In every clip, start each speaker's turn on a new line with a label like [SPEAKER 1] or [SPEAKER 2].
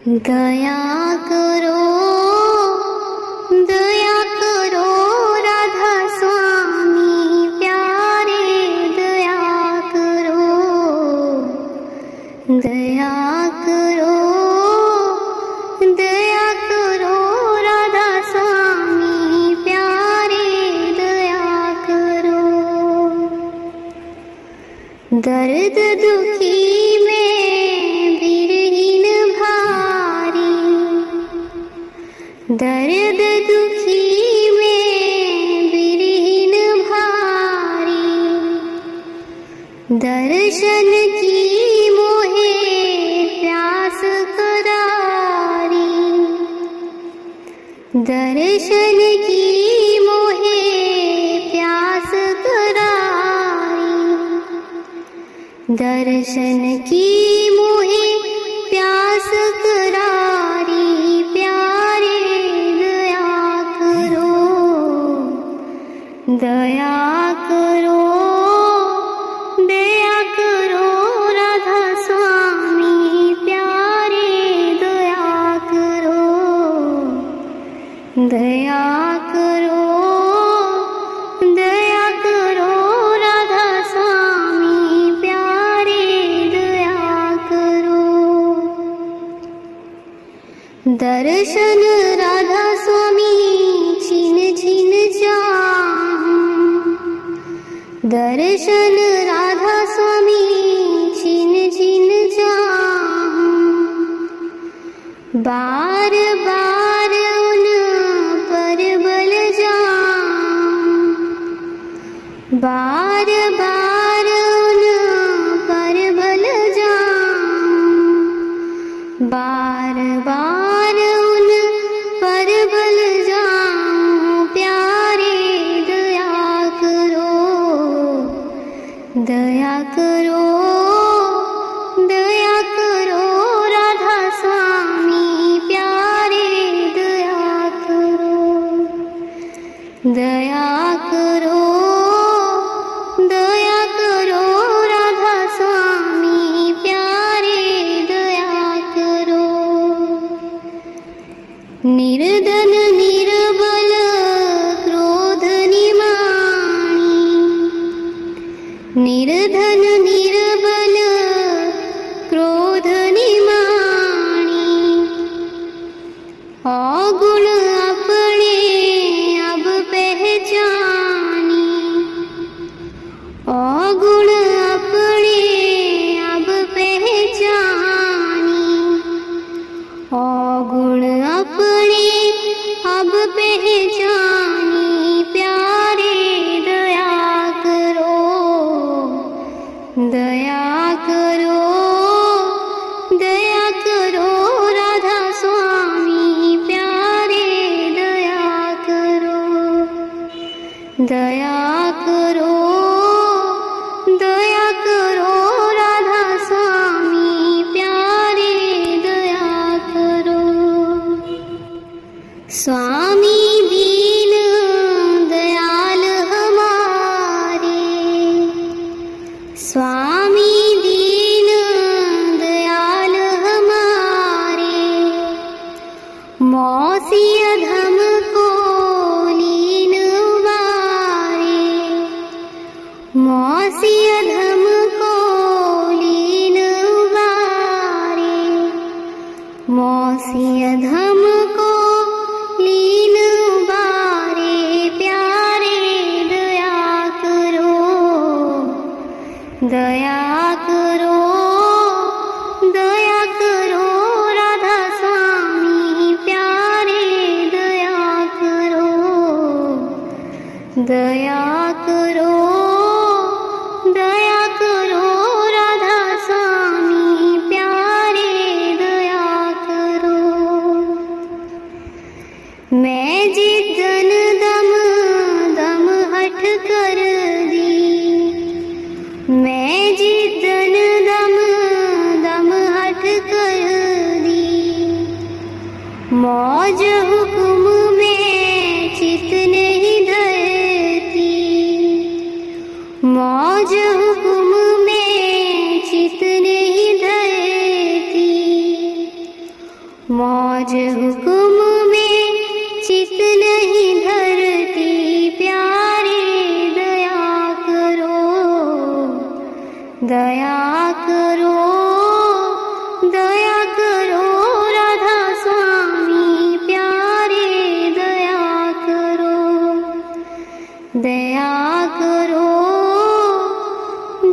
[SPEAKER 1] दया करो राधा स्वामी प्यारे, दया करो राधा स्वामी प्यारे, दया करो। दर्द दुखी में विरहीन भारी, दर्द दुखी में विरहीन भारी, दर्शन की मोहे प्यास करारी, दर्शन की मोहे प्यास करारी, दर्शन की मोहे प्यास करारी, प्यारे दया करो राधा स्वामी प्यारे, दया करो राधा स्वामी प्यारे, दया करो। दर्शन राधा स्वामी छिन छिन चाहूं, दर्शन राधा स्वामी छिन छिन चाहूं, बार बार उन पर बल जाऊं, बार बार उन पर बल जाऊं, बार बार उन पर बल जाऊं, प्यारे दया करो राधा स्वामी प्यारे, दया करो राधा स्वामी प्यारे, दया करो। निर्धन निर्बल क्रोध निमानी, निर्धन निर्बल क्रोध निमानी, अवगुण अपने अब पहचानी, अवगुण अपने अब पहचानी, अवगुण अपने अब पहचानी, प्यारे दया करो राधा स्वामी प्यारे, दया करो राधा स्वामी प्यारे, दया करो। स्वामी दीन दयाल हमारे, स्वामी दीन दयाल हमारे, मौसी अधम को लीन उबारे, मौसी अधम को लीन उबारे, मौसी अधम को लीन उबारे, प्यारे दया करो राधा स्वामी प्यारे, दया करो राधा स्वामी प्यारे, दया करो। मैं जिद्दन दम दम हट कर दी, मैं मौज हुक्म में चित नहीं धरती प्यारे, दया करो, दया करो, दया करो राधा स्वामी प्यारे, दया करो, दया करो,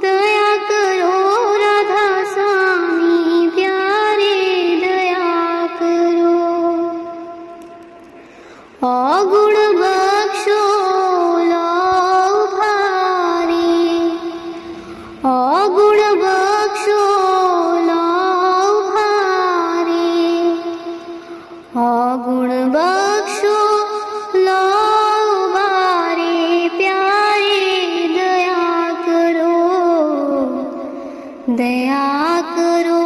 [SPEAKER 1] दया करो राधा स्वामी प्यारे, दया करो। अगुण बख्शो लो भारी, अगुण बख्शो लो भारी, अगुण बख्शो लो भारी प्यारे, दया करो, दया करो,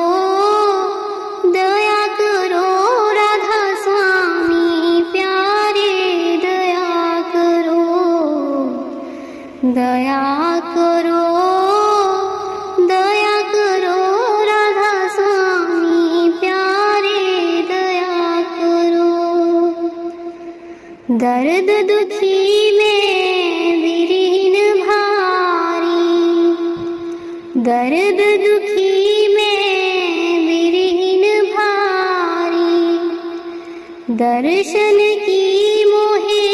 [SPEAKER 1] दया करो राधा स्वामी प्यारे, दया करो, दया करो, दया करो राधा स्वामी प्यारे, दया करो। दर्द दुखी में विरहीन भारी, दर्द दुखी में विरहीन भारी, दर्शन की मोहे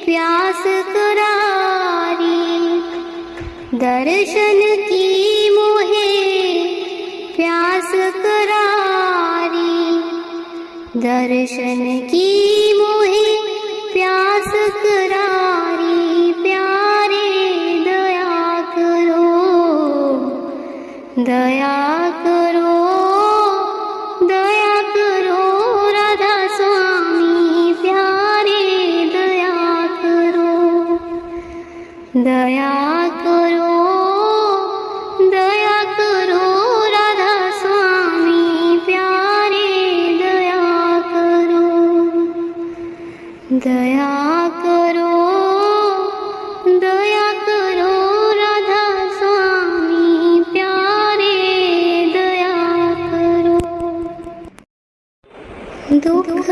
[SPEAKER 1] प्यास करारी, दर्शन की मोहे प्यास करारी, दर्शन की मोहे प्यास करारी प्यारे, दया करो, दया करो, दया करो राधा स्वामी प्यारे, दया करो, दया करो, दया करो राधा स्वामी प्यारे, दया करो, दया करो, दया करो राधा स्वामी प्यारे, दया करो। दुख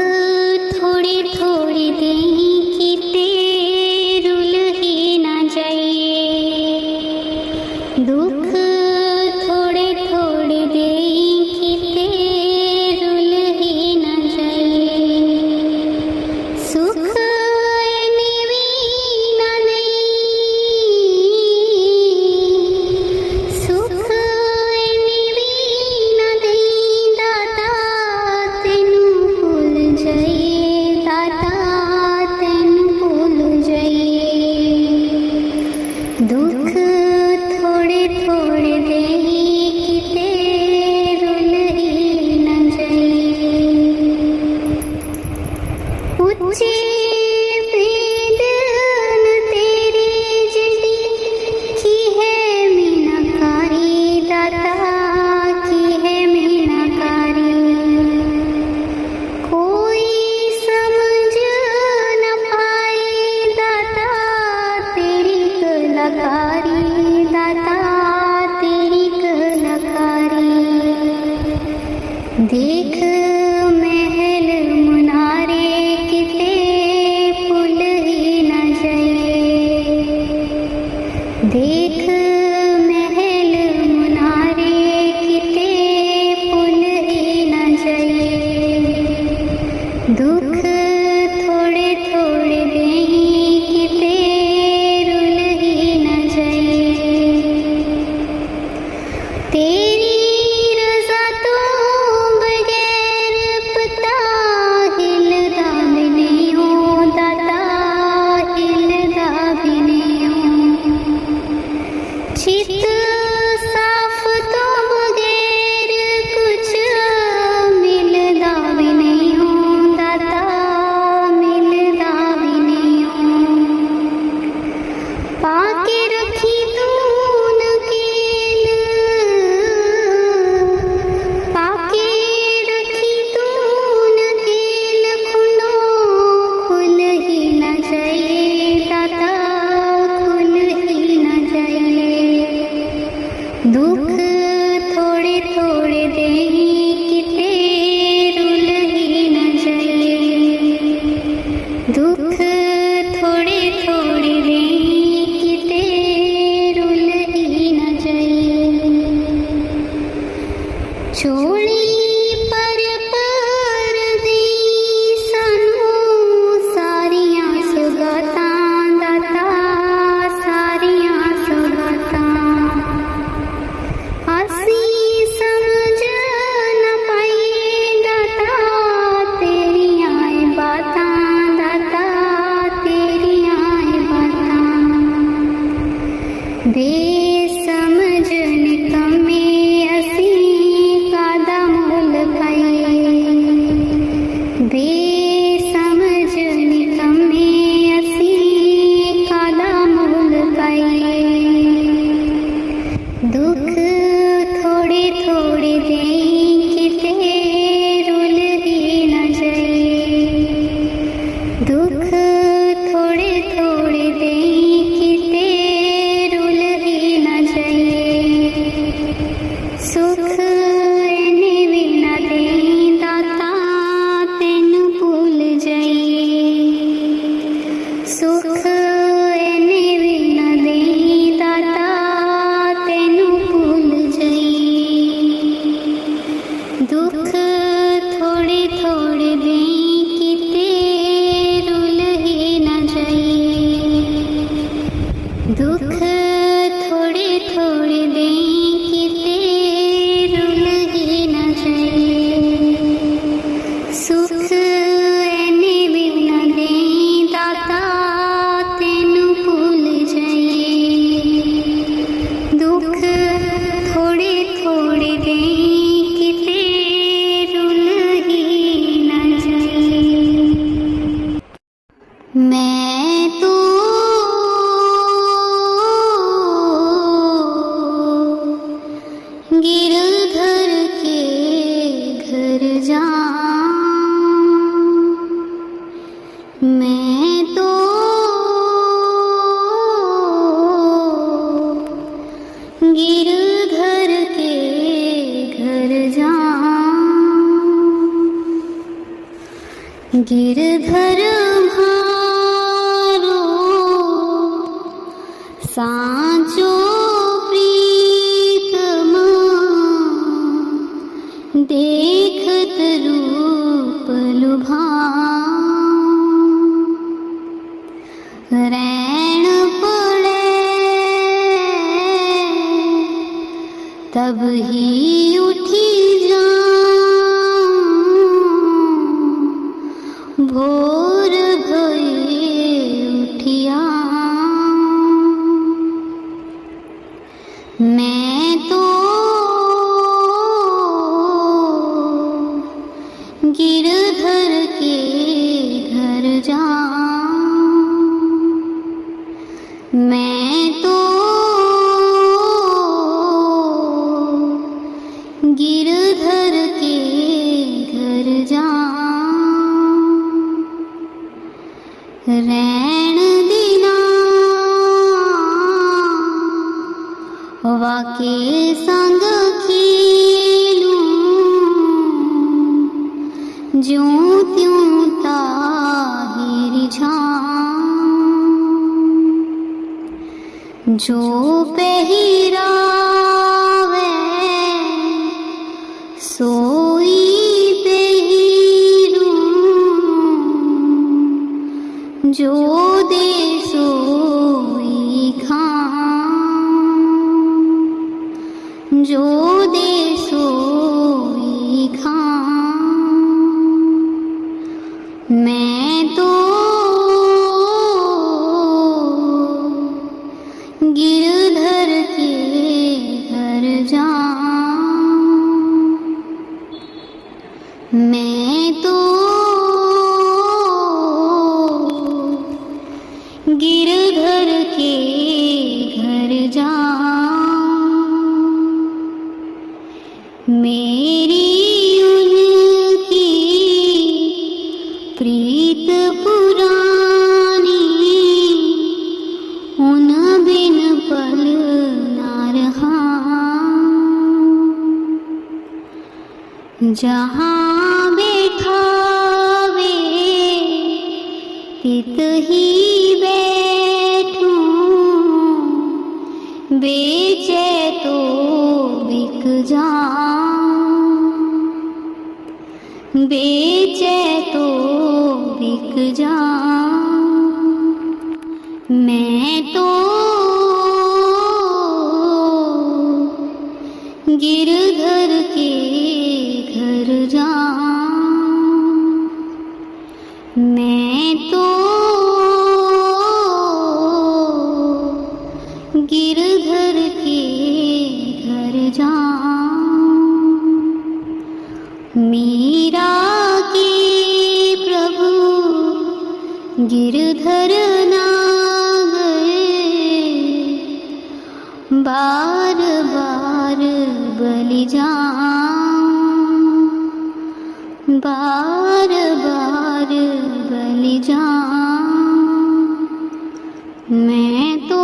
[SPEAKER 1] थोड़ी थोड़ी देही की रुल ही न जाइए, दुख थोड़े थोड़े देही की रुल ही न जाइए, सुख निवी न नहीं, सुख निवी न नहीं, दाता तेनू भूल जाइए, दाता तेनू भूल जाइए, दुख थोड़े थोड़े देही किते रुल ही न जाइए, उच्चे वेदन तेरी जड़ी की है मीनाकारी, दाता की है मीनाकारी, कोई समझ न पाए दाता तेरी कलाकारी, दाता तेरी कलाकारी, देख महल मुनारे किते पुल ही न जाइए, देख महल मुनारे किते पुल ही न जाइए, दुख थोड़े थोड़े देही किते रुल ही न जाइए, तेरी रज़ा तो बगैर पता हिलदा भी नहीं हो, दाता हिलदा भी नहीं हो, चित साफ तो बगैर कुछ मिलदा भी नहीं हो, दाता थोड़े थोड़े दें किते रुलहे न जाइए, दुख थोड़े थोड़े दें किते रुलहे न जाइए, सुख एने भी न दें दाता तेनू भूल जाइए, दुख थोड़े थोड़े दें किते रुलहे न जाइए। मैं तो गिरधर के घर जाऊं, मैं तो गिरधर के घर जाऊं, गिरधर भारो सांचो प्रीतमा, देखत रूप लुभाऊं, रैन पड़े तब ही उठी जाऊं, भोर भये उठिया, मैं तो गिरधर के घर जाऊं, मैं तो गिरधर के घर जाऊं, रैन दिना वाके संग खेलूं, ज्यों त्यों ताहिर झाऊं, जो पहिरावे सोई पहिरूं, जो दे सोई खाऊं, जो दे सोई खाऊं, मैं तो गिरधर के घर जाऊं, मैं तो गिरधर के घर जाऊं, मेरी उनकी प्रीत पुरानी, उन बिन पल ना रहा, जहाँ बैठावे तित ही बैठूं, बेचे तो बिक जाऊं, बेचे तो बिक जाऊं, मैं तो गिरधर के घर जाऊं, मैं तो गिरधर के घर जाऊं, मीरा के प्रभु गिरधर ना गए, बार बार बलि जाऊं, बार बार बलि जाऊं, मैं तो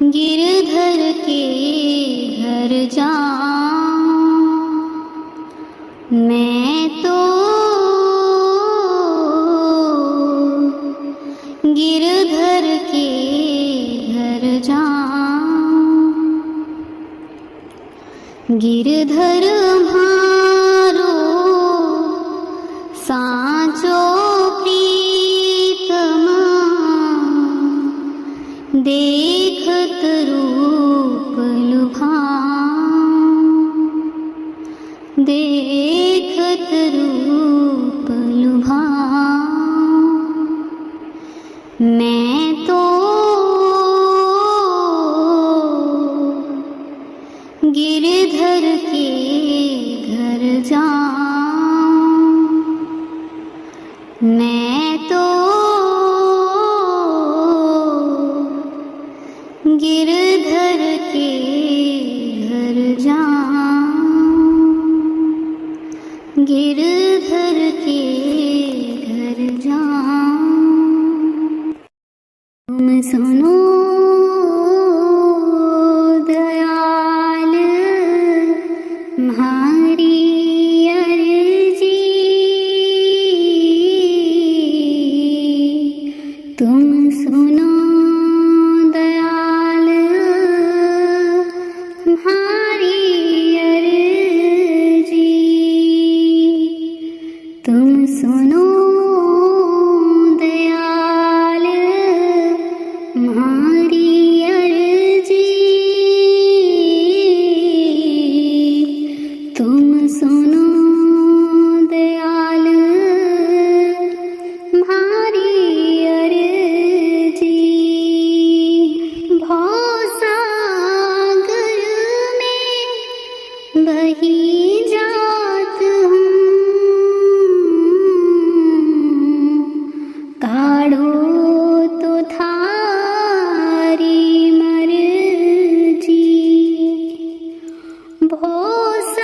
[SPEAKER 1] गिरधर के घर जाऊं, मैं तो गिरधर के घर जाऊं, गिरधर म्हारो साचो प्रीतमा देखत रूप लुभाऊं, देखत रूप लुभाऊं। मैं तो गिरधर के घर जाऊं, मैं तो गिरधर के घर जाऊं, गिरधर के घर जाऊं। तुम सुनो दयाल म्हारी अर्जी, तुम सुनो दयाल म्हारी अर्जी, तुम सुनो दयाल म्हारी अर्जी, तुम सुनो दयाल म्हारी अर्जी। भवसागर में बही जात हूँ, काढ़ो तो थारी मर्जी। भवसागर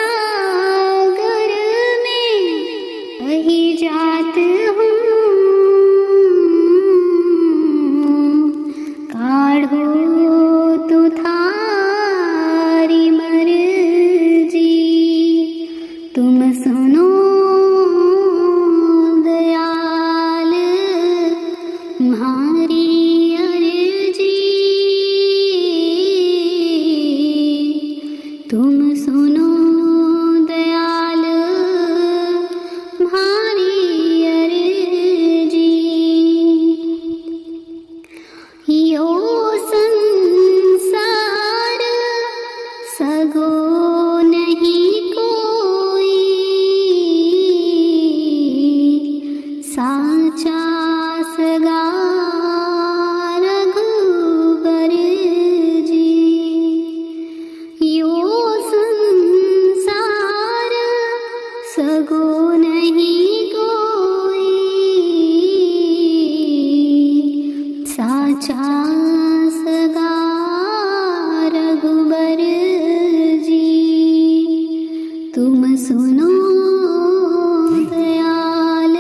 [SPEAKER 1] में बही जात हूँ, काढ़ो तो थारी मर्जी। तुम सुनो दयाल म्हारी अर्जी, तुम सुनो दयाल म्हारी अर्जी। यो संसार सगो नहीं कोई, साचा सगा रघुबर जी। यो संसार सगो नहीं कोई, साचा सगा रघुबर जी। तुम सुनो दयाल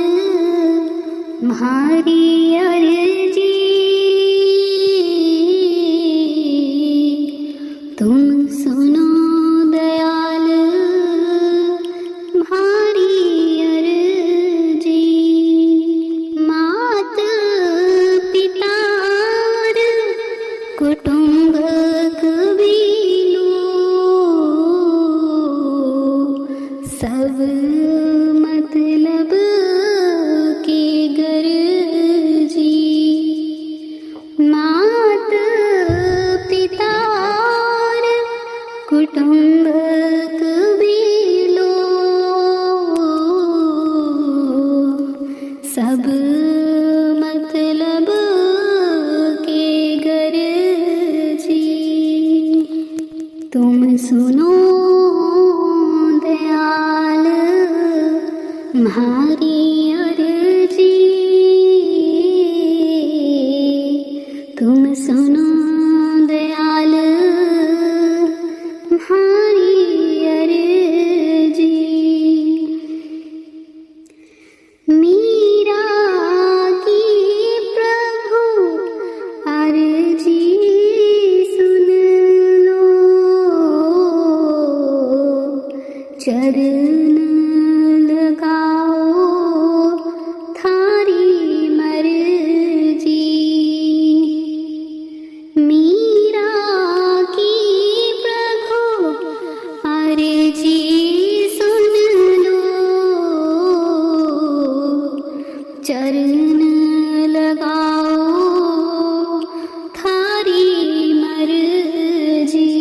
[SPEAKER 1] म्हारी अर्जी, तुम सुनो दयाल म्हारी अर्जी। मात पिता और कुटुंब कबीलो सब मतलब के गर्जी। मात पिता और कुटुंब कबीलो सब मतलब के गर्जी। तुम सुनो दयाल म्हारी अर्जी, तुम सुनो दयाल म्हारी अर्जी। मीरा की प्रभु अर्जी सुन लो, चरण लगाओ थारी मर्जी। मीरा की प्रभु अर्जी सुन लो, चरण लगाओ थारी मर्जी।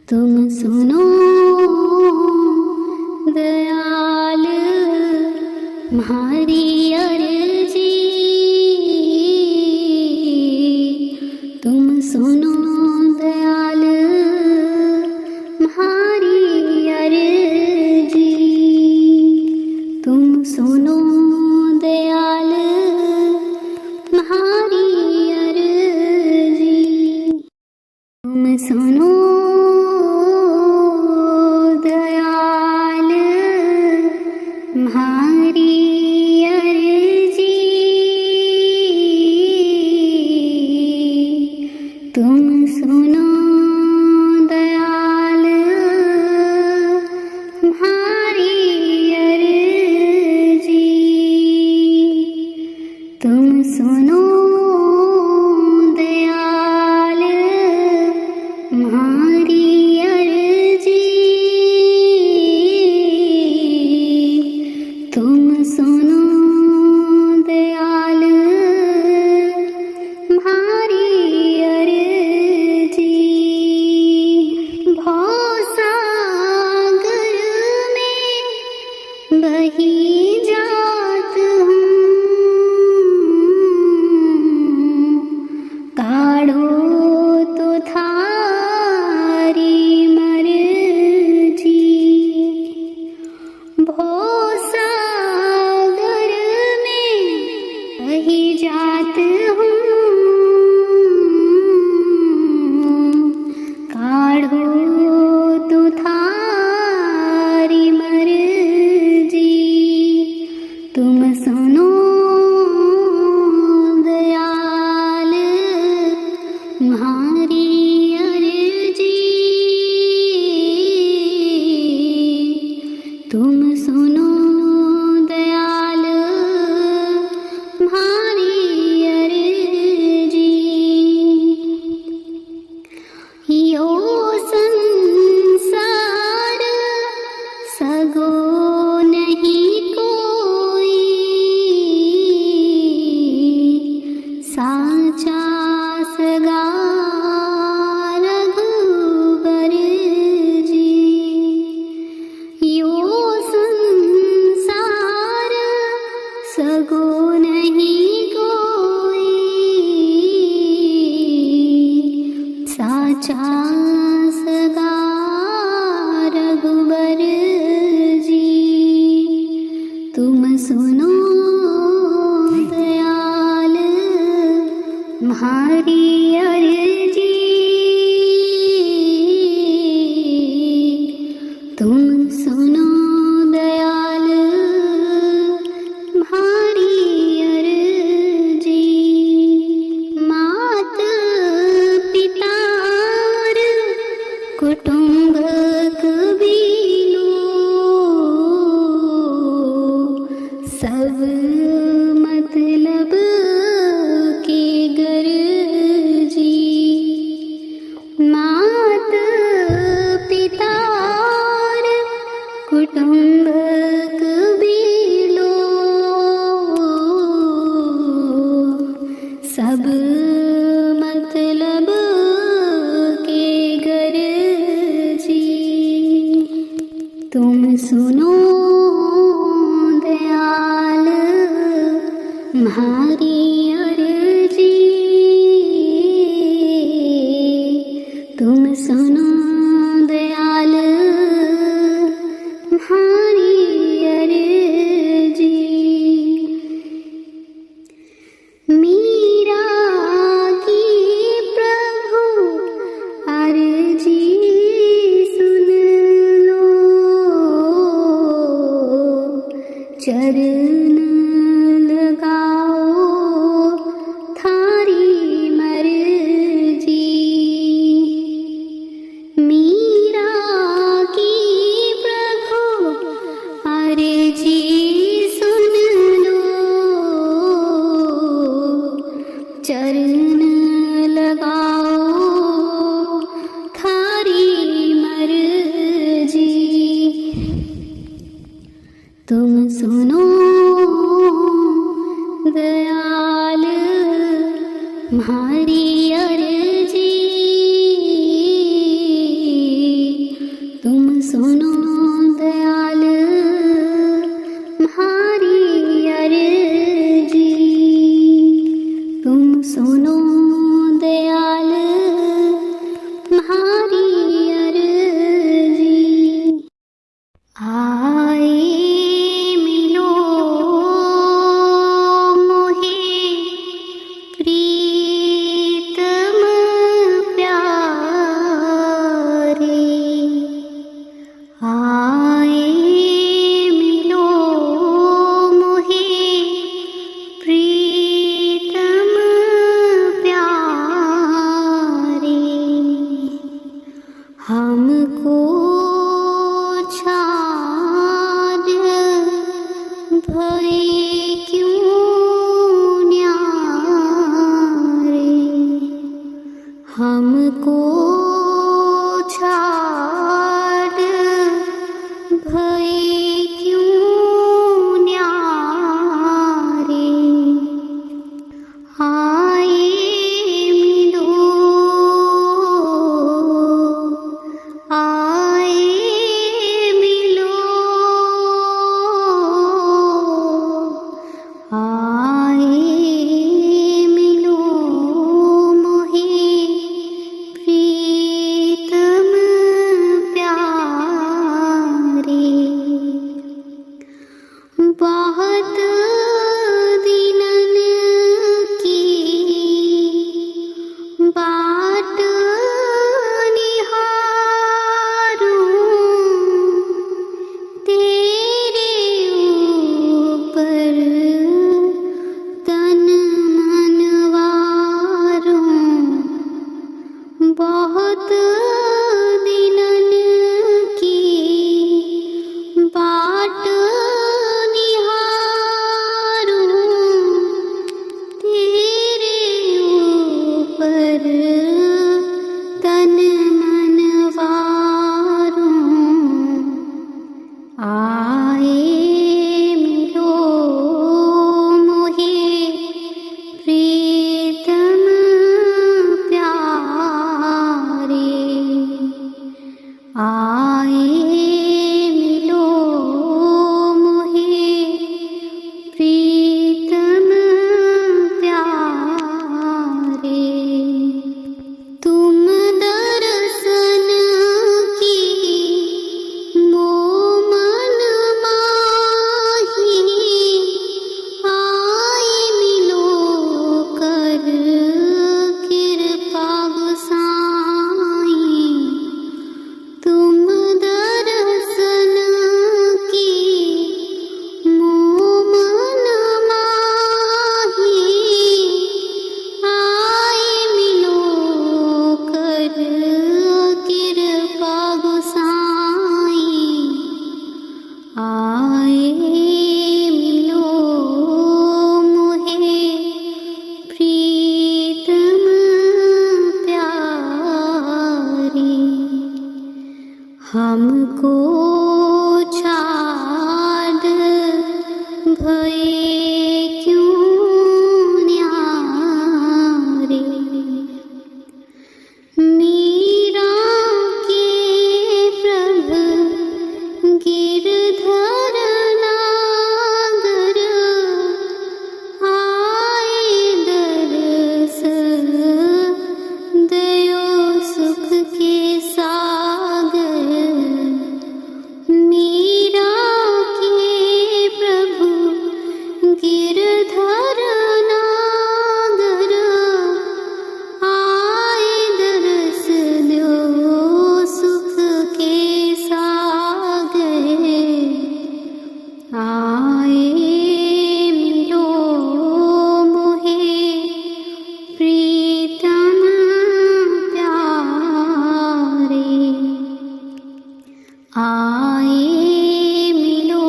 [SPEAKER 1] तुम सुनो दयाल म्हारी अर्जी, तुम सुनो दयाल म्हारी अर्जी। तुम सुनो दयाल म्हारी अर्जी। तुम सुनो दयाल म्हारी अर्जी। तुम सुनो दयाल म्हारी अर्जी। तुम सुनो दयाल म्हारी अर्जी। तुम सुनो दयाल म्हारी अर्जी। भवसागर में बही जात हूँ, काढ़ो तो थारी मर्जी। भवसागर में बही जात हूँ, काढ़ो तो थारी मर्जी। तुम सुनो दयाल म्हारी अर्जी। तुम सुनो दयाल म्हारी अर्जी। यो संसार सगो नहीं कोई, साचा सगा रघुबर जी। यो संसार सगो नहीं कोई, साचा सगा रघुबर जी। तुम सुनो दयाल म्हारी अर्जी। तुम सुनो दयाल म्हारी अर्जी। मात पिता कुटुंब कबीलो, सब मतलब के गर्जी। मात पिता कुटुंब कबीलो, सब मतलब के गर्जी। तुम सुनो दयाल म्हारी अर्जी। तुम सुनो दयाल म्हारी अर्जी। मीरा की प्रभु अर्जी सुन लो, चरण लगाओ हमको छाड़ भय क्यों न्यारे, हमको छाड़ भय क्यों न्यारे, आए मिलो आए मिलो आए मिलो मोहे प्रीतम प्यारे, बहुत दिनन की बाट निहारूं, तेरे ऊपर तन मन वारूं, बहुत दिनन की बाट निहारूं, तेरे ऊपर तन मन वारूं, आए मिलो मोहे प्रीतम प्यारे, आए मिलो मोहे प्रीतम प्यारे, तुम दर्शन की मोह मन माही, आए मिलो कर कृपा गोसाई, तुम दर्शन की मोह मन माही, आए मिलो कर कृपा गोसाई, आए मिलो मोहे प्रीतम प्यारे, हमको छाड़ भय क्यों न्यारे, मीरा के प्रभु गिरधर नागर, आए दरस दयो सुख के सागर, मीरा के प्रभु गिरधर नागर, आए दरस दो सुख के सागर, आए मिलो मोहे प्रीतम प्यारे, आए मिलो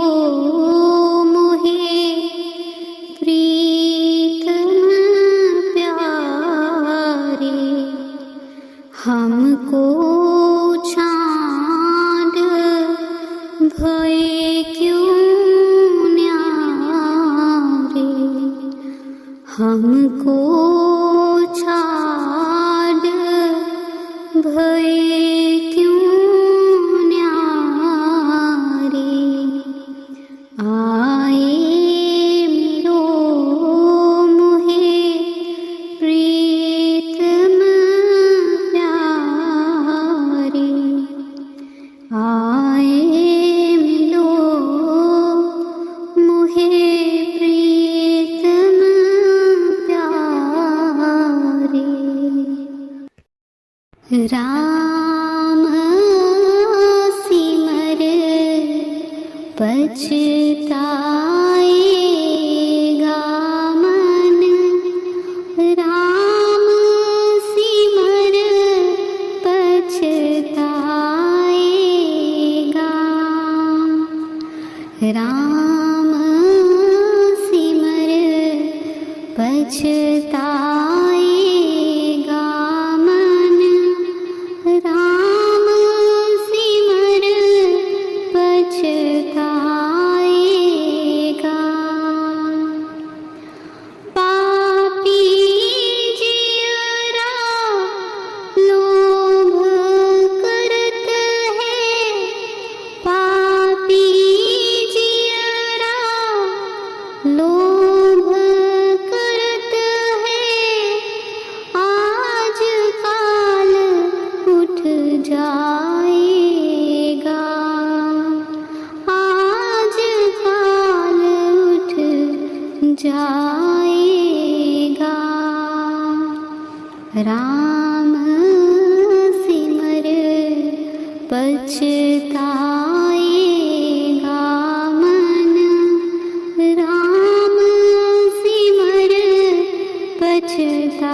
[SPEAKER 1] मोहे प्रीतम प्यारे, हमको छाड़ भय क्यों न्यारे, हमको छाड़ भय क्यों न्यारे, आए मिलो मोहे प्रीतम प्यारे, आए मिलो मोहे प्रीतम प्यारे, राम सिमर पछताएगा मन, राम सिमर पछताएगा पछताएगा मन। राम सिमर पछताएगा।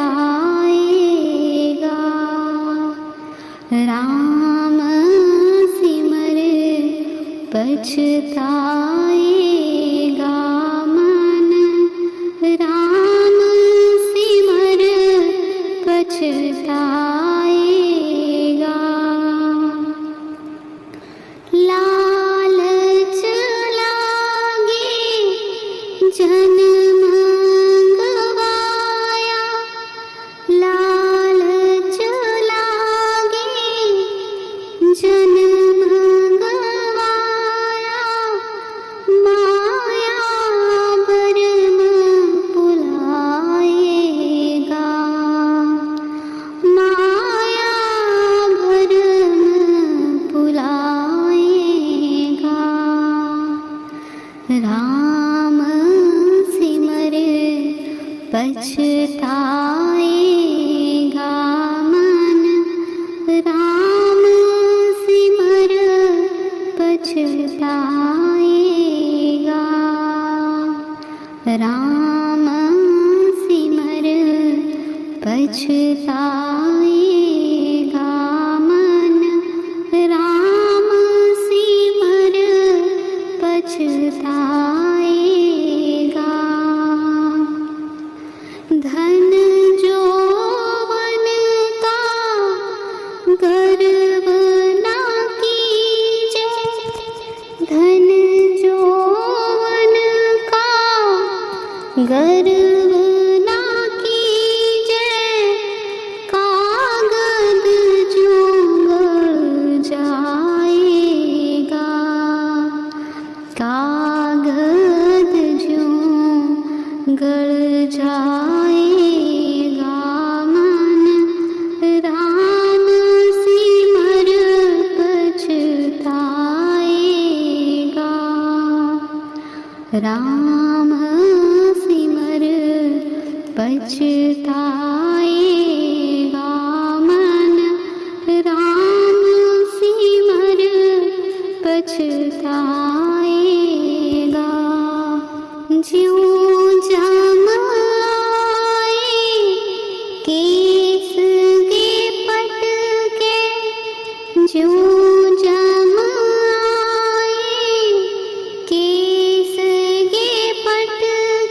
[SPEAKER 1] राम सिमर पछताएगा मन। राम सिमर पछताएगा। लालच लागे जन्म गवाया। लालच लागे जन्म गवाया। माया भरम भुलाएगा। माया भरम भुलाएगा। राम सिमर पछताएगा मन। राम सिमर पछताएगा। राम सिमर पछताएगा मन। राम सिमर पछताएगा। धन जौवन का गर्व ना कीजे। धन जौवन का गर्व ना कीजे। कागद जो गल जाएगा। कागद जो गल जाएगा मन। राम सिमर पछताएगा। राम सिमर पछताएगा मन। राम सिमर पछताएगा। ज्यों जम आए केस के पट के। ज्यों जम आए केस के पट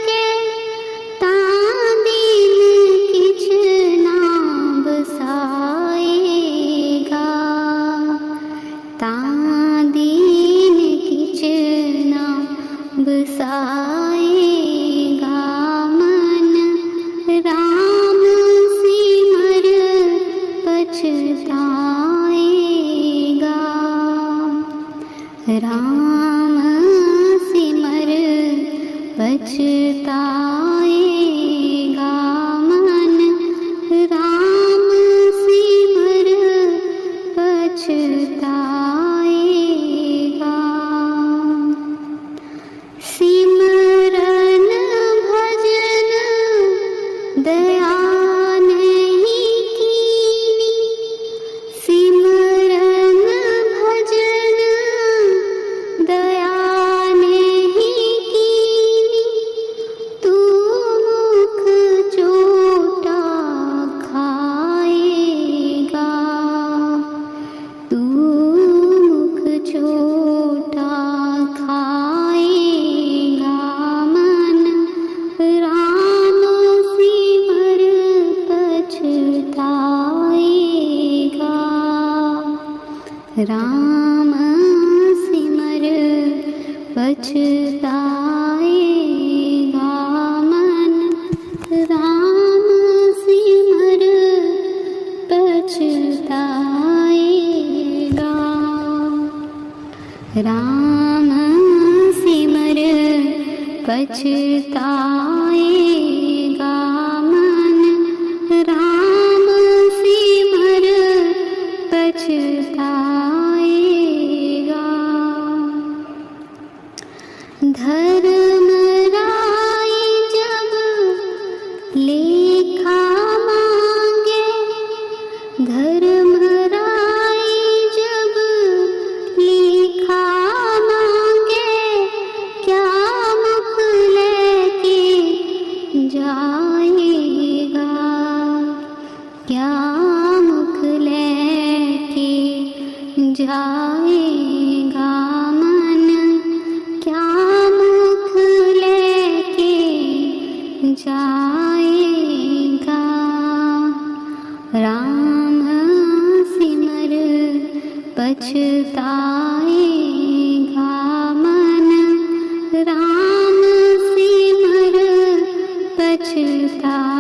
[SPEAKER 1] के। तां दिल किछ ना बसाएगा। तां दिल किछ ना बसाएगा मन। राम सिमर पछताएगा। राम सिमर पछताएगा मन। राम सिमर पछताएगा। सिमरन भजन दया नहीं कीनी। सिमरन भजन दया नहीं कीनी। तू मुख चोटा खाएगा। तू मुख चोटा खाएगा मन। राम सिमर पछताएगा। राम सिमर पछताएगा मन। राम सिमर पछताएगा। राम सिमर पछताएगा मन। राम सिमर पछताएगा। धर्म राय जब लेखा मांगे। धर्म राय जब मन, क्या मुख लेके जाएगा। राम सिमर पछताएगा मन, राम सिमर पछताएगा।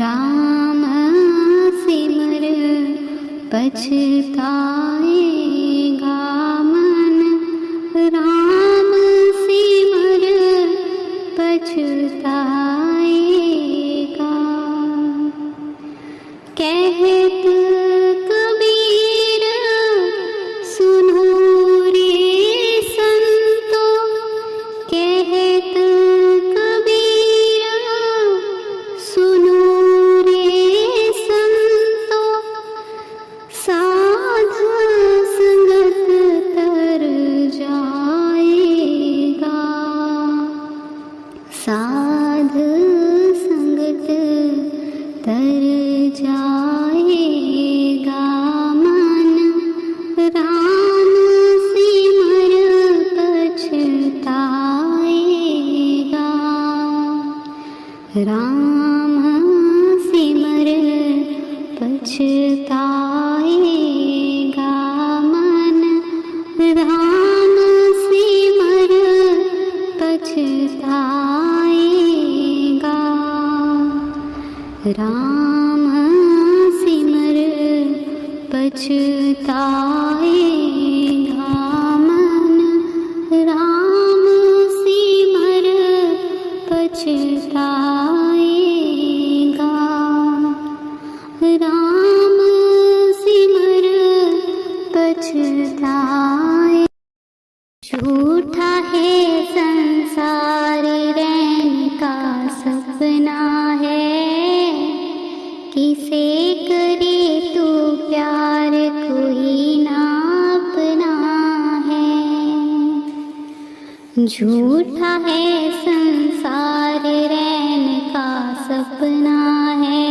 [SPEAKER 1] राम सिमर पछताएगा मन, राम सिमर पछताएगा। कहत कबीर सुनो रे संतो, कहत कबीर सुनो रे संतो, साधु संगत तर जाएगा। साधु संगत तर जाएगा मन, राम सिमर पछताएगा। राम सिमर पछताएगा मन, राम सिमर पछताएगा। राम सिमर पछताएगा मन, राम सिमर पछताएगा। राम सिमर पछताए। झूठा है संसार रैन का सपना है, किसे करे तू प्यार कोई ना अपना है। झूठा है संसार रैन का सपना है,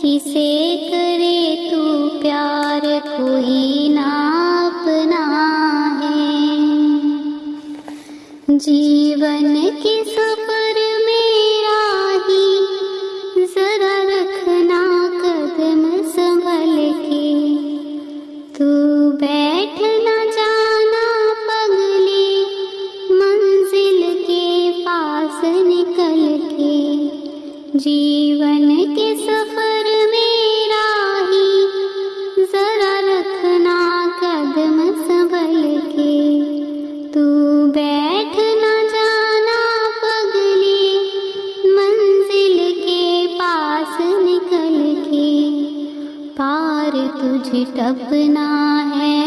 [SPEAKER 1] किसे करे तू प्यार कोई ना अपना है। जीवन के सफर में राही जरा रखना कदम संभल के, तू बैठ न जाना पगली मंजिल के पास निकल के। जीवन के सफर में राही जरा रखना कदम संभल के, तू बैठ न जाना पगली मंजिल के पास निकल के। पार तुझे टपना है,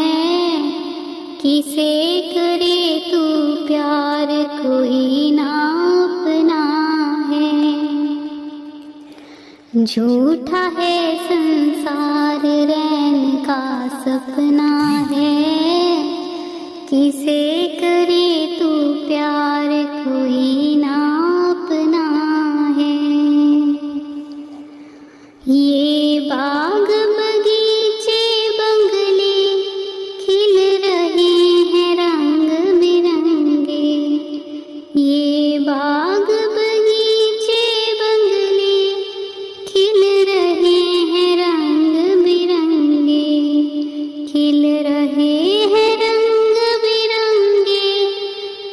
[SPEAKER 1] किसे करे तू प्यार कोई ना अपना है। झूठा है संसार रैन का सपना है, किसे करे तू प्यार कोई ना अपना है। ये बाग बगीचे बंगले खिल रहे हैं रंग बिरंगे। ये बाग बगीचे बंगले खिल रहे हैं रंग बिरंगे। खिल रहे हैं रंग बिरंगे,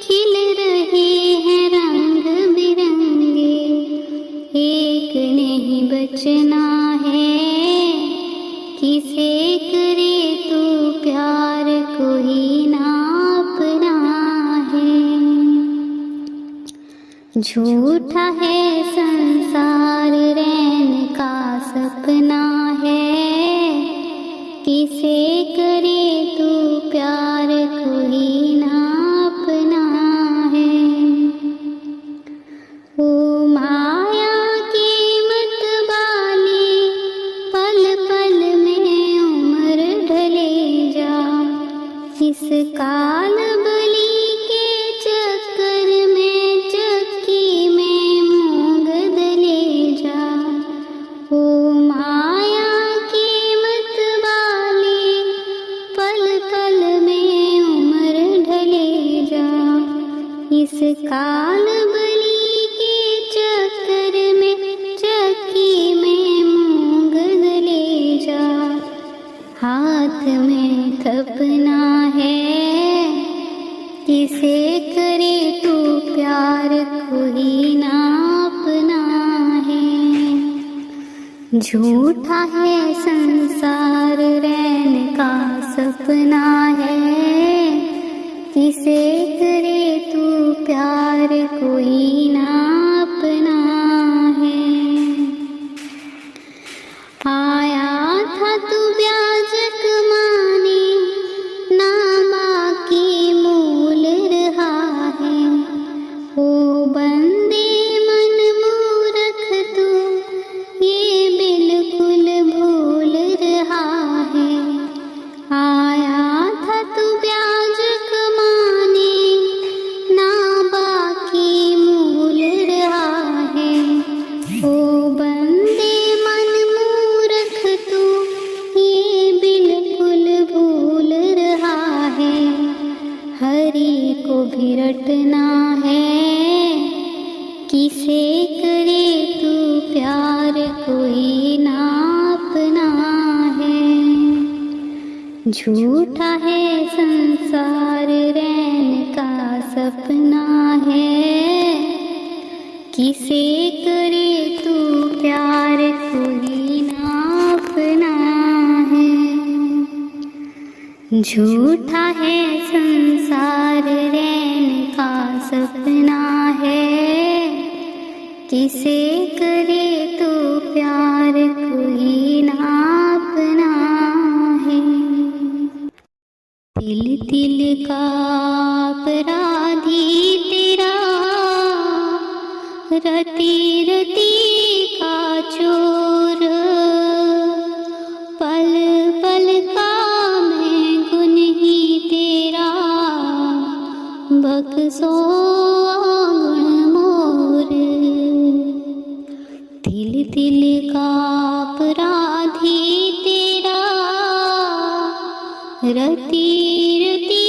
[SPEAKER 1] खिल रहे हैं रंग बिरंगे। एक नहीं बचना है, किसे करे तू प्यार कोई ना अपना है। झूठा है संसार रैन का सपना है, किसे करे तू प्यार कोई ना अपना है। ओ माया की मत वाली पल पल में उम्र ढले जा, इस काल बली के चक्कर में चक्की में मूंग दले जा। ओ माया की काल बलि के चक्कर में चक्की में मूंग ले जा। हाथ में थपना है किसे करे तू प्यार, कोई ना अपना है। झूठा है संसार रैन का सपना है, किसे करे तू प्यार, कोई ना अपना है। आया था तू ब्याज कमाने, ना बाकी मूल रहा है। ओ बंदे मन मूर्ख तू ये बिल्कुल भूल रहा है। आया था तू ब्याज कमाने, ना बाकी मूल रहा है। ओ बंदे मन मूर्ख तू ये बिल्कुल भूल रहा है। हरि को भी रटना है, किसे करे तू प्यार, कोई ना अपना है। झूठा है संसार रैन का सपना है, किसे करे तू प्यार, कोई ना अपना है। झूठा है संसार रैन का सपना है, किसे करे तू प्यार, कोई ना अपना है। तिल तिल का अपराधी तेरा, रति रति का चोर। पल पल का मैं गुन ही तेरा, बख्शो गुण मोर। तिल तिल का अपराधी तेरा, रति रति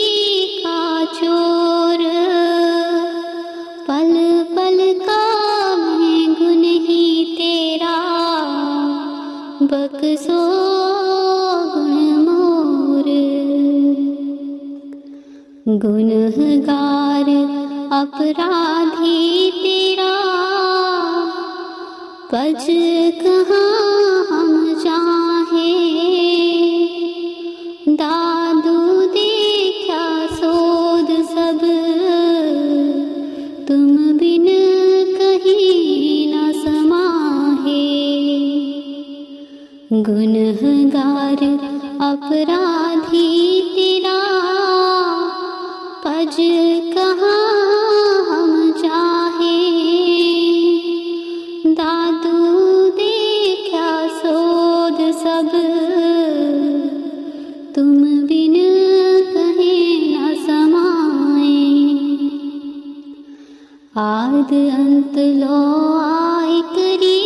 [SPEAKER 1] का चोर। पल पल का मैं गुन ही तेरा, बख्शो गुण मोर। गुनहगार अपराधी तेरा, पज कहाँ हम चाहे। दादू देखा सोध सब, तुम बिन कहीं न समाहे। गुनहगार अपराधी तेरा, पज कहाँ हम चाहे। दादू देखा सोध सब, तुम बिन कहीं न समाए। आद अंत लो आय करी,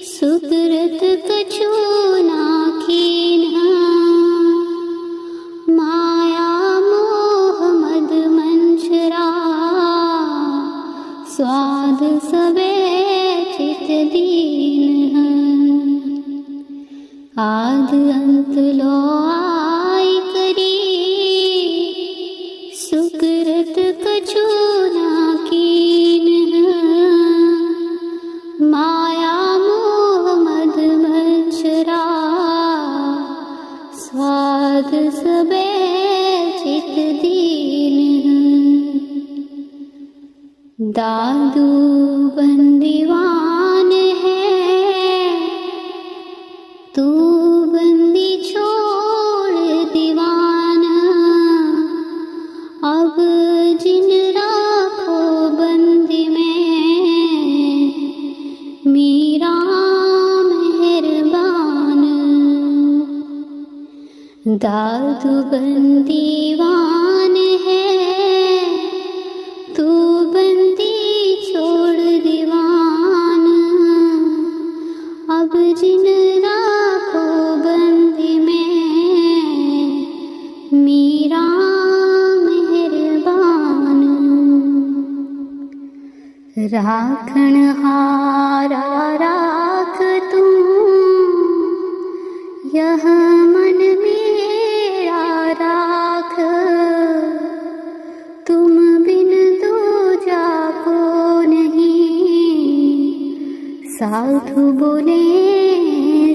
[SPEAKER 1] सुकृत कछु ना कीन्हा। माया मोह मद मंचरा, स्वाद सबे चित दीन। आद अंत लो आय करी, सुकृत कछु ना कीन्ह। माया मोह मद मच्छरा, स्वाद सबे चित दीन। दादू बंदीवान है, तू बंदी छोड़ दीवाना। अब जिन राखो बंदी में, मीरा मेहरबान। दादू बंदीवान है, तू बंदी छोड़ दीवान। अब जिन राखो बंदी में, मीरा मेहरबान। राखणहारा राख तू यह मन मेरा राख, तुम बिन दूजा को नहीं, साधु बोले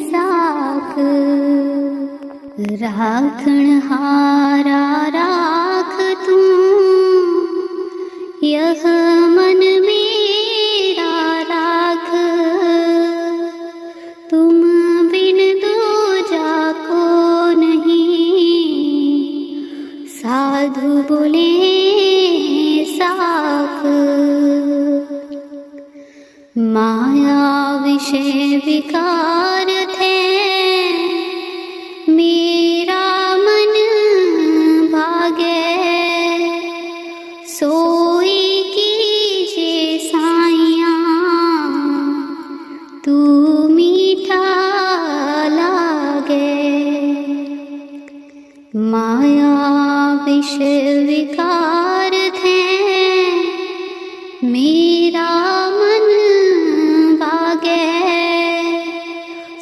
[SPEAKER 1] साख। राखणहारा राख तू यह मन मेरा राख, तुम बिन दूजा को नहीं, साधु बोले साख। माया विषय विकार थे, मेरा मन भागे, सोई कीजे साइया, तू मीठा लागे। माया विषय विकार थे, मेरा मन भागे,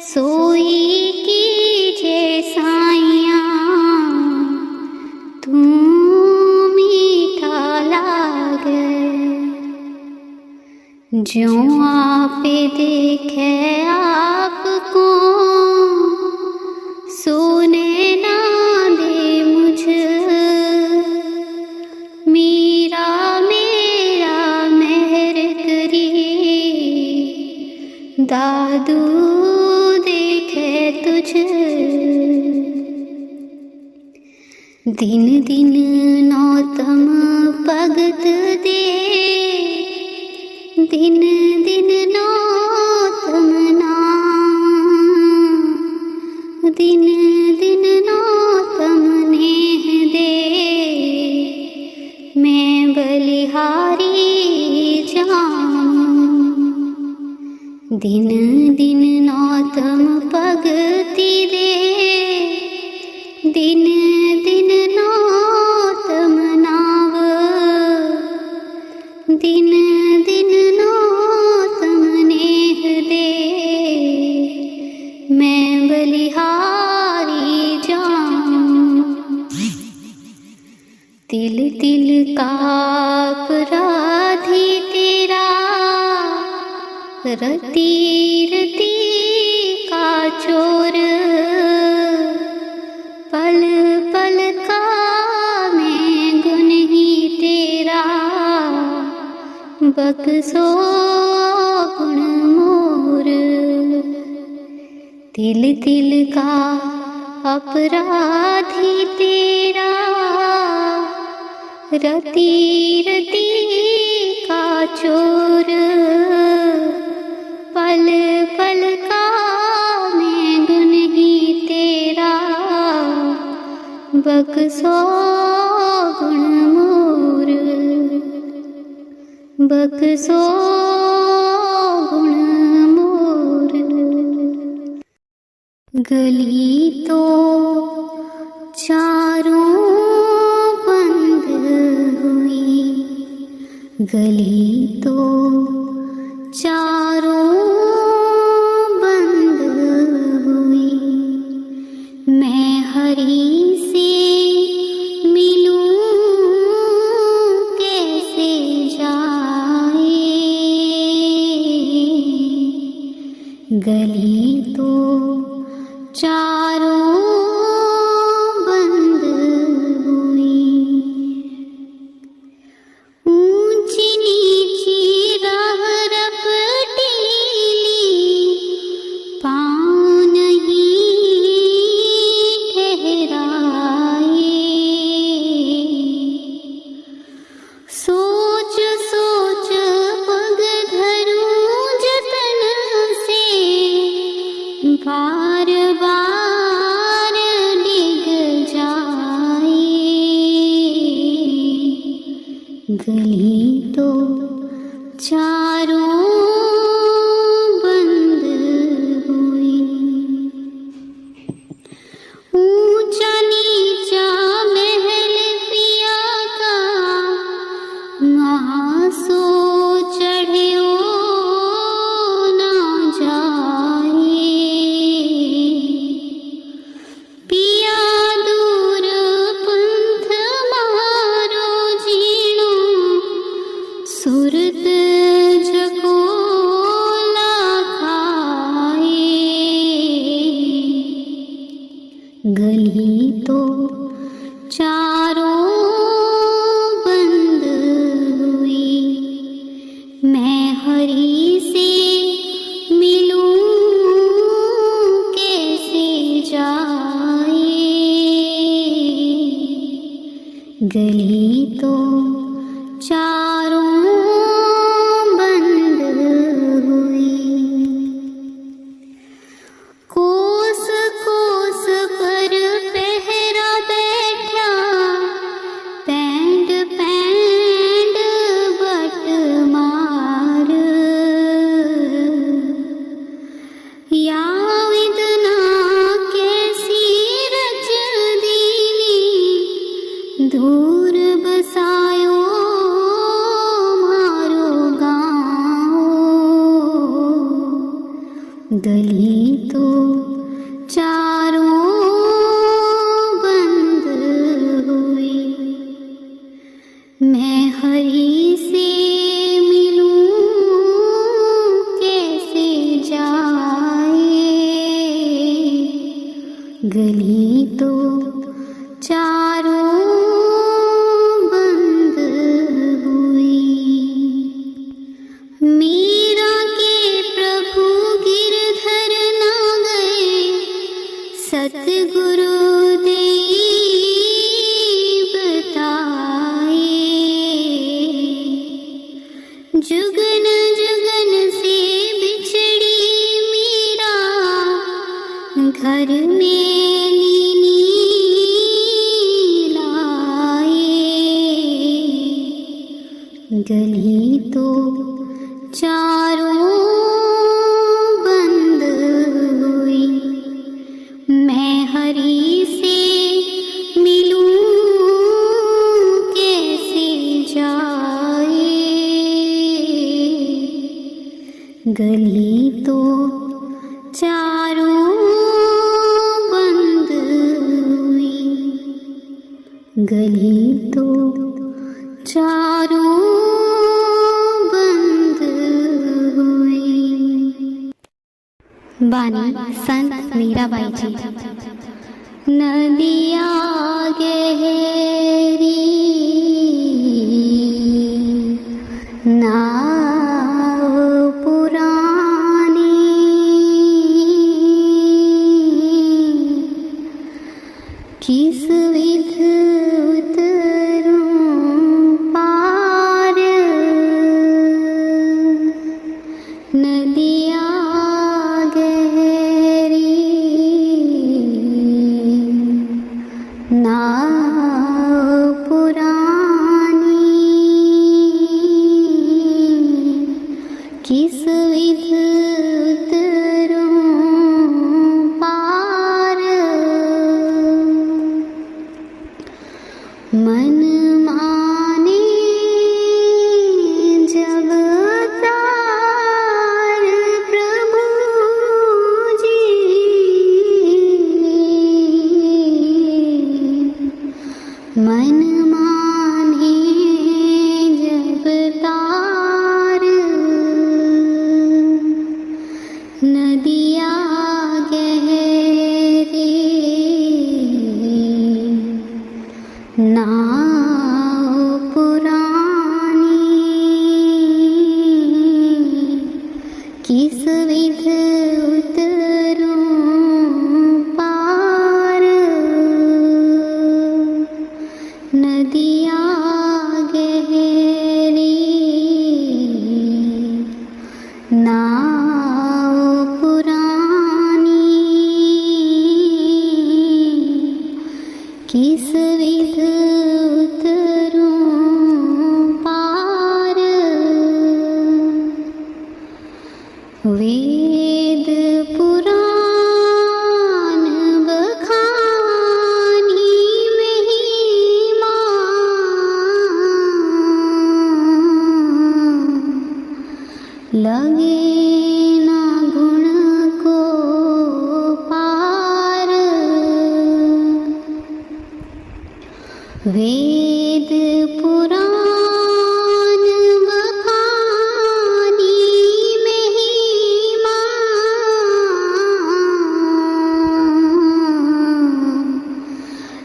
[SPEAKER 1] सोई कीजे साइया, तू मीठा लागे। ज्यों आपे देखे आपको, सोने ना दे मुझ, मेरा मेरा मेहर करी, दादू देखे तुझ। दिन दिन नौतम भगत दे, दिन दिन नौतम नाम, दिन दिन नौतम नेह दे, मैं बलिहारी जाऊं। दिन दिन नौतम भगति दे, दिन दिन नौतम नाव, दिन दिन नौतम नेह दे, मैं बलिहारी जाऊं। तिल तिल का अपराधी तेरा, रति रति का चोर, पल पल का मैं गुन ही तेरा, बक्सो गुण मोर। तिल तिल का अपराधी तेरा, रति रति का चोर, पल पल का मैं गुन ही तेरा, बक्सो गुण मोर, बक्सो गुण मोर। गली तो चारों बंद हुई, गली तो चारों बंद हुई, मैं हरी से मिलूं कैसे जाए। गली तो चारों बंद हुई, ऊंची नीची राह रपटीली, पाँव नहीं ठहराए। सोच सोच पग धरूं जतन से, बार बार डिग जाए। गली तो चारों बंद हुई, ऊंचा नीचा महल पिया का, महासो चढ़े गली तो चारों बंद हुई। मैं हरि से मिलूं कैसे जाए, गली तो चारों बंद हुई। कोस कोस पर पहरा बैठा, पैंड पैंड बट मार। या विदना कैसी रच दीनी, दूर बसायो मारो गाँव। गली तो चारों बंद हुई। मैं हरि से मिलूं कैसे जाए, गली तो चारों बंद हुई। मीरा के प्रभु गिरधर ना गए, सतगुरु देव बताए। जुगन जुगन से बिछड़ी मीरा, घर में लीनी लाए। गली तो चारों बंद हुई। मैं हरि से मिलूं कैसे जाए, गली तो चारों बंद हुई। गली तो चारों बंद हुई। बानी संत मीराबाई जी। नदिया गहरी नाव पुरानी, किस विध उतरूं पार। नदिया गहरी नाव पुरानी, किस विध उतरूं पार। मन माने जब अवतार प्रभु जी, मन माने जब तार। नदिया गहरी नाव पुरानी, किस विध उतरूं पार। नदिया गहरी नाव पुरानी, किस विध उतरूं पार। वेद पुराण बखानी महिमा, लगे ना गुण को पार। वेद पुराण बखानी महिमा,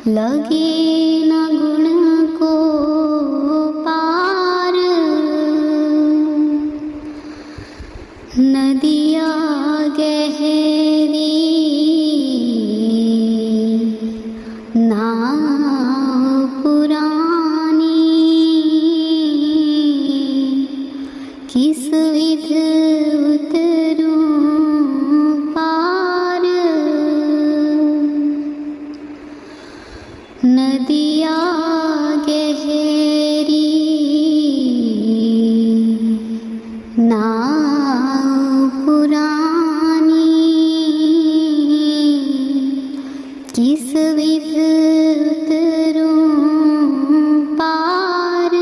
[SPEAKER 1] लगे न गुण को पार। नदिया गहरी नाव पुरानी, किस विध उतरूं पार। नदिया गहरी नाव पुरानी, किस विध उतरूं पार।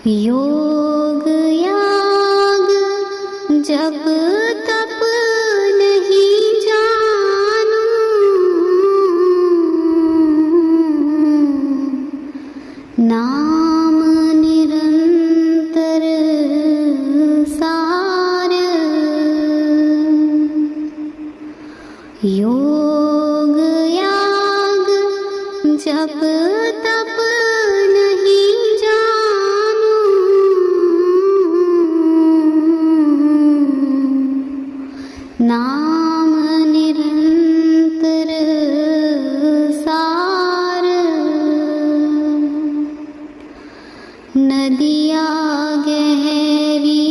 [SPEAKER 1] योग याग जप तप नहीं जानूं, नाम निरंतर सार। योग याग जप तप नहीं जानूं, नाम निरंतर सार। नदिया गहरी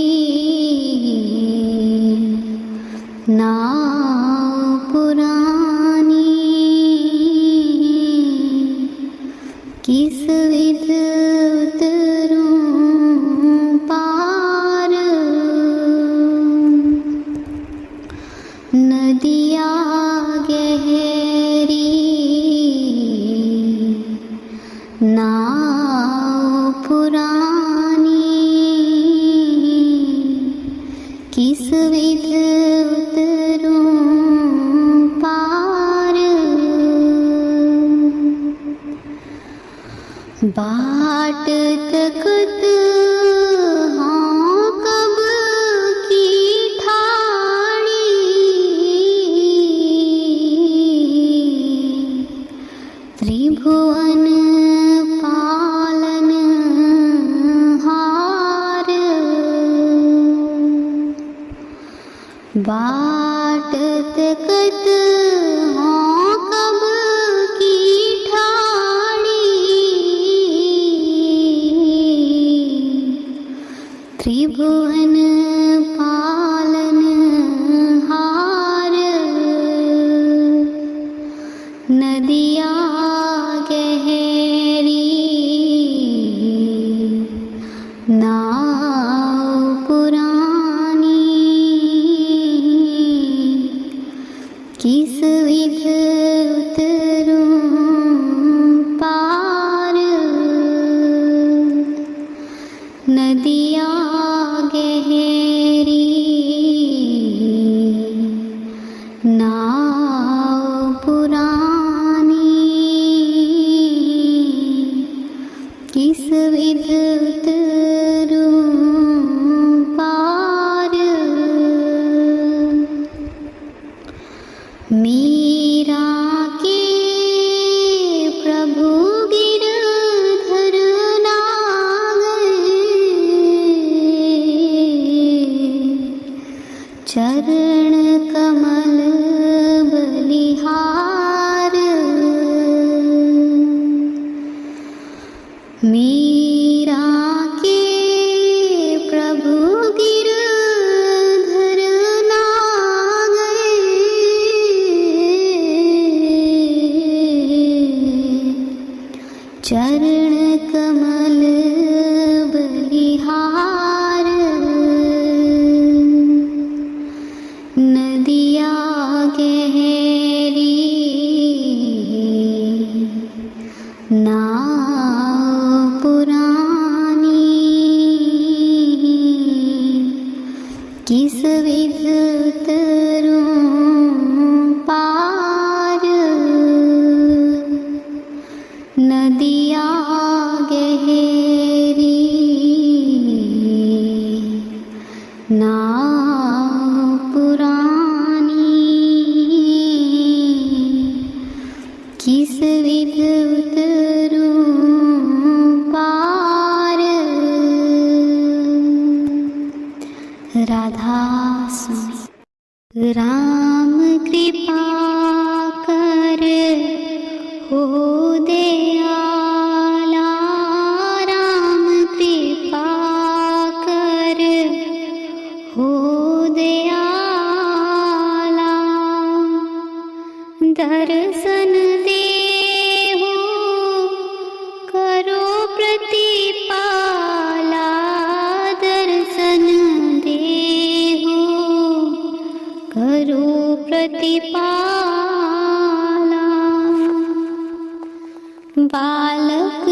[SPEAKER 1] नाव पुरानी, किस विध उतरूं पार। नदिया गहरी नाव पुरानी, किस विध उतरूं पार। बाट तकत हाँ कब की ठाणी, त्रिभुवन पालन हार। बाट तकत हाँ कब की ठाणी, त्रिभुवन पालन हार। नदिया गहरी नाव पुरानी, किस विध उतरूं पार। नदिया गहरी नाव पुरानी, किस विध उतरूं पार। मीरा के प्रभु गिरधर नागए, चरण कमल बलिहार। मीरा के प्रभु गिरधर नागए, चरण कमल बलिहार। नदिया गहरी राम कृपा कर हो दयाला, राम कृपा कर हो दयाला। दर्शन देहु करो प्रतिपाला, दर्शन देहु करो प्रतिपाला। बालक